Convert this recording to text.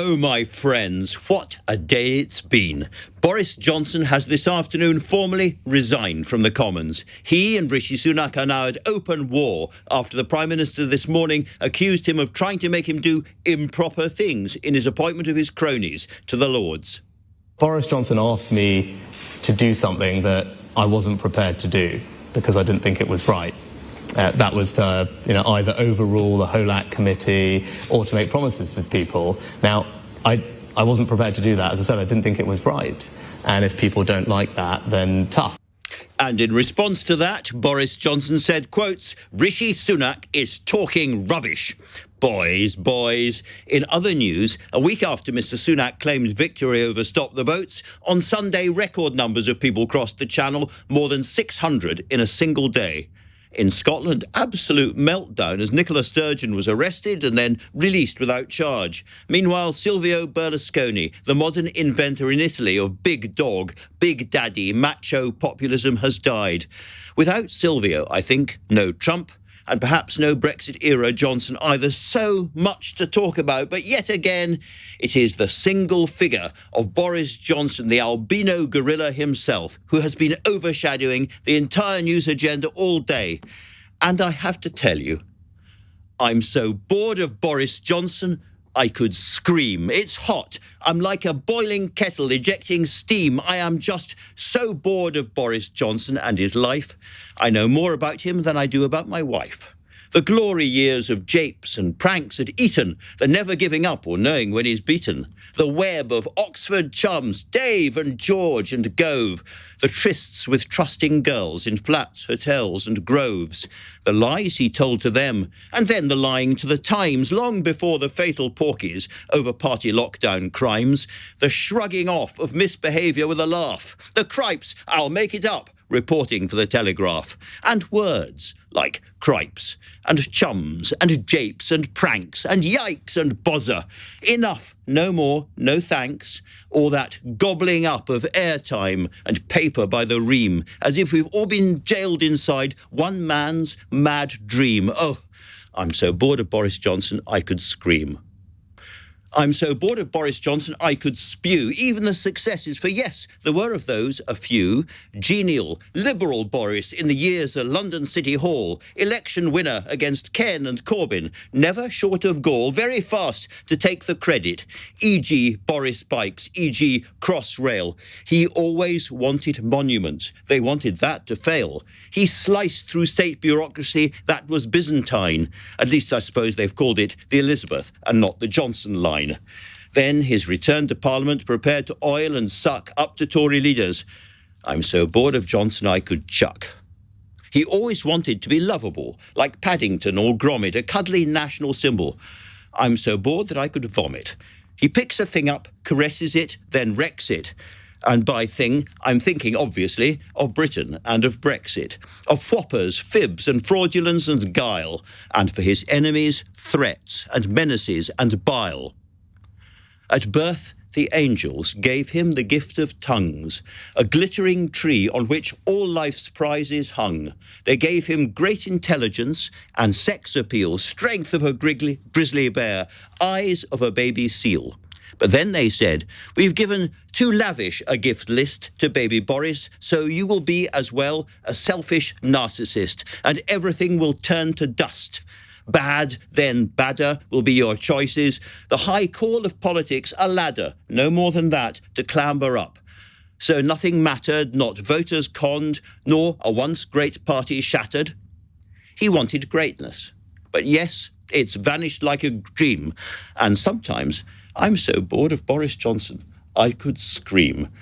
Oh, my friends, what a day it's been. Boris Johnson has this afternoon formally resigned from the Commons. He and Rishi Sunak are now at open war after the Prime Minister this morning accused him of trying to make him do improper things in his appointment of his cronies to the Lords. Boris Johnson asked me to do something that I wasn't prepared to do because I didn't think it was right. That was to, either overrule the HOLAC committee or to make promises with people. Now, I wasn't prepared to do that. As I said, I didn't think it was right. And if people don't like that, then tough. And in response to that, Boris Johnson said, quotes, Rishi Sunak is talking rubbish. Boys. In other news, a week after Mr Sunak claimed victory over Stop the Boats, on Sunday record numbers of people crossed the Channel, more than 600 in a single day. In Scotland, absolute meltdown as Nicola Sturgeon was arrested and then released without charge. Meanwhile, Silvio Berlusconi, the modern inventor in Italy of big dog, big daddy, macho populism, has died. Without Silvio, I think, no Trump, and perhaps no Brexit-era Johnson either. So much to talk about, but yet again, it is the single figure of Boris Johnson, the albino gorilla himself, who has been overshadowing the entire news agenda all day. And I have to tell you, I'm so bored of Boris Johnson, I could scream. It's hot. I'm like a boiling kettle ejecting steam. I am just so bored of Boris Johnson and his life. I know more about him than I do about my wife. The glory years of japes and pranks at Eton, the never giving up or knowing when he's beaten. The web of Oxford chums, Dave and George and Gove. The trysts with trusting girls in flats, hotels and groves. The lies he told to them, and then the lying to the Times long before the fatal porkies over party lockdown crimes. The shrugging off of misbehaviour with a laugh. The cripes, I'll make it up, reporting for the Telegraph. And words like cripes and chums and japes and pranks and yikes and bozzer. Enough, no more, no thanks. All that gobbling up of airtime and paper by the ream, as if we've all been jailed inside one man's mad dream. Oh, I'm so bored of Boris Johnson, I could scream. I'm so bored of Boris Johnson, I could spew. Even the successes, for yes, there were of those a few. Genial, liberal Boris in the years at London City Hall. Election winner against Ken and Corbyn. Never short of gall, very fast to take the credit. E.g. Boris Bikes, e.g. Crossrail. He always wanted monuments. They wanted that to fail. He sliced through state bureaucracy that was Byzantine. At least I suppose they've called it the Elizabeth and not the Johnson line. Then his return to Parliament, prepared to oil and suck up to Tory leaders. I'm so bored of Johnson I could chuck. He always wanted to be lovable, like Paddington or Gromit, a cuddly national symbol. I'm so bored that I could vomit. He picks a thing up, caresses it, then wrecks it. And by thing, I'm thinking, obviously, of Britain and of Brexit, of whoppers, fibs and fraudulence and guile, and for his enemies, threats and menaces and bile. At birth, the angels gave him the gift of tongues, a glittering tree on which all life's prizes hung. They gave him great intelligence and sex appeal, strength of a grizzly bear, eyes of a baby seal. But then they said, we've given too lavish a gift list to baby Boris, so you will be as well a selfish narcissist, and everything will turn to dust. Bad, then badder will be your choices. The high call of politics, a ladder, no more than that, to clamber up. So nothing mattered, not voters conned, nor a once great party shattered. He wanted greatness. But yes, it's vanished like a dream. And sometimes I'm so bored of Boris Johnson, I could scream.